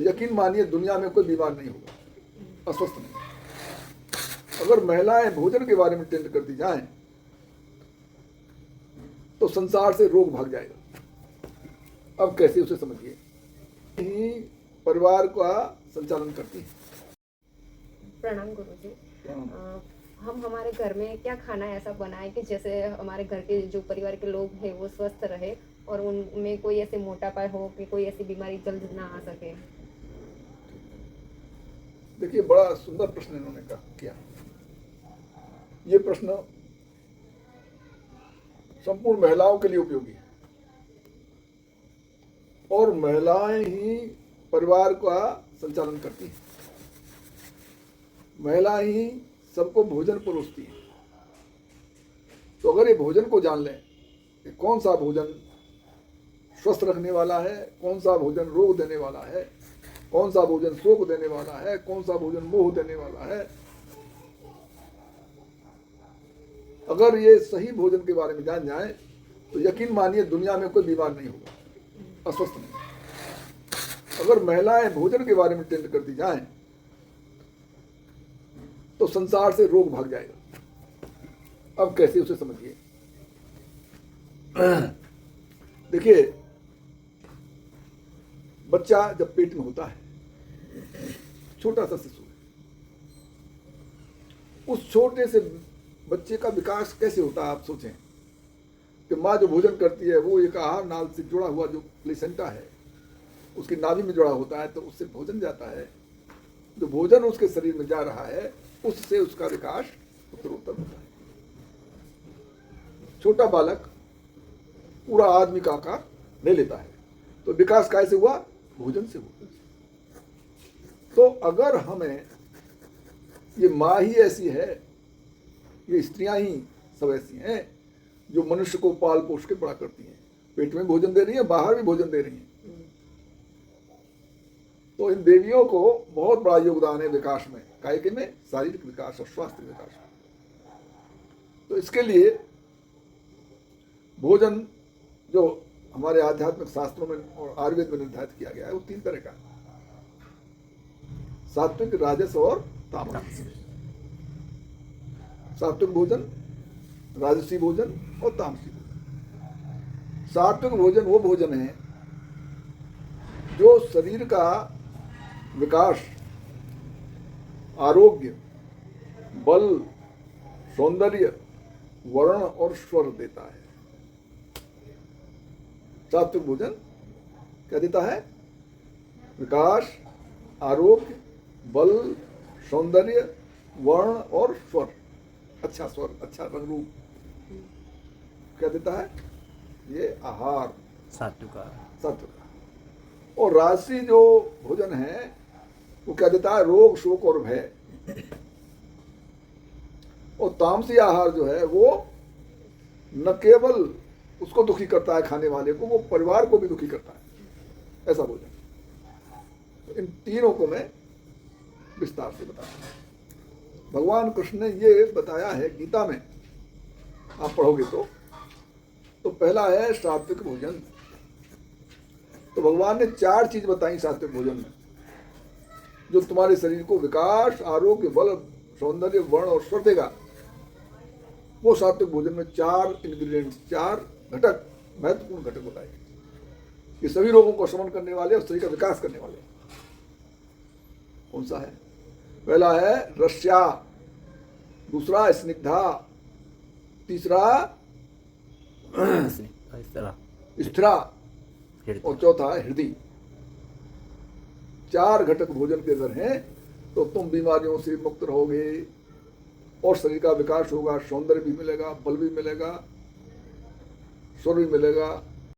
यकीन मानिए दुनिया में कोई बीमार नहीं होगा, अस्वस्थ नहीं। अगर महिलाएं भोजन के बारे में टेंड करती जाएं तो संसार से रोग भाग जाएगा। अब कैसे उसे समझिए। ही परिवार का संचालन करती है। प्रणाम गुरुजी। हम हमारे घर में क्या खाना ऐसा बनाए कि जैसे हमारे घर के जो परिवार के लोग हैं वो स्वस्थ रहे और उनमें कोई ऐसे मोटापा हो कि कोई ऐसी बीमारी जल्द ना आ सके। देखिए, बड़ा सुंदर प्रश्न इन्होंने किया। ये प्रश्न संपूर्ण महिलाओं के लिए उपयोगी है और महिलाएं ही परिवार का संचालन करती हैं। महिला ही सबको भोजन परोसती है। तो अगर ये भोजन को जान लें कि कौन सा भोजन स्वस्थ रखने वाला है, कौन सा भोजन रोग देने वाला है, कौन सा भोजन शोक देने वाला है, कौन सा भोजन मोह देने वाला है, अगर ये सही भोजन के बारे में जान जाए तो यकीन मानिए दुनिया में कोई बीमार नहीं होगा, अस्वस्थ नहीं। अगर महिलाएं भोजन के बारे में टेंड करती जाएं तो संसार से रोग भाग जाएगा। अब कैसे उसे समझिए। देखिए, बच्चा जब पेट में होता है, छोटा सा शिशु है, उस छोटे से बच्चे का विकास कैसे होता है आप सोचें कि माँ जो भोजन करती है वो एक आहार नाल से जुड़ा हुआ जो प्लेसेंटा है उसकी नाभि में जुड़ा होता है, तो उससे भोजन जाता है। जो भोजन उसके शरीर में जा रहा है उससे उसका विकास उत्तरोत्तर होता है। छोटा बालक पूरा आदमी का आकार ले लेता है, तो विकास कैसे हुआ? भोजन से हुआ। तो अगर हमें ये माँ ही ऐसी है, ये स्त्रियां ही सब ऐसी हैं जो मनुष्य को पाल पोष के बड़ा करती हैं, पेट में भोजन दे रही हैं, बाहर भी भोजन दे रही हैं, तो इन देवियों को बहुत बड़ा योगदान है विकास में, कायिक में, शारीरिक विकास और स्वास्थ्य विकास में। तो इसके लिए भोजन जो हमारे आध्यात्मिक शास्त्रों में और आयुर्वेद में निर्धारित किया गया है वो 3 तरह का, सात्विक, राजस और तामस। सात्विक भोजन, राजसी भोजन और तामसी भोजन। सात्विक भोजन वो भोजन है जो शरीर का विकास, आरोग्य, बल, सौंदर्य, वर्ण और स्वर देता है। सात्विक भोजन क्या देता है? विकास, आरोग्य, बल, सौंदर्य, वर्ण और स्वर, अच्छा स्वर, अच्छा रंग रूप क्या देता है? ये आहार सात्विक। और राजसी जो भोजन है वो क्या देता है? रोग, शोक और भय। और तामसी आहार जो है वो न केवल उसको दुखी करता है खाने वाले को, वो परिवार को भी दुखी करता है, ऐसा भोजन। तो इन तीनों को मैं विस्तार से बताता हूं। भगवान कृष्ण ने ये बताया है गीता में, आप पढ़ोगे तो पहला है सात्विक भोजन। तो भगवान ने 4 चीज बताई सात्विक भोजन में जो तुम्हारे शरीर को विकास, आरोग्य, बल, सौंदर्य, वर्ण और स्वर देगा। वो सात्विक भोजन में 4 इंग्रेडिएंट्स, 4 घटक, महत्वपूर्ण घटक बताए। ये सभी रोगों को शमन करने वाले और शरीर का विकास करने वाले। कौन सा है? पहला है रस्या, दूसरा स्निग्धा, तीसरा स्थिरा और चौथा है हृदय। 4 घटक भोजन के अगर हैं तो तुम बीमारियों से मुक्त रहोगे और शरीर का विकास होगा, सौंदर्य भी मिलेगा, बल भी मिलेगा, स्वर भी मिलेगा,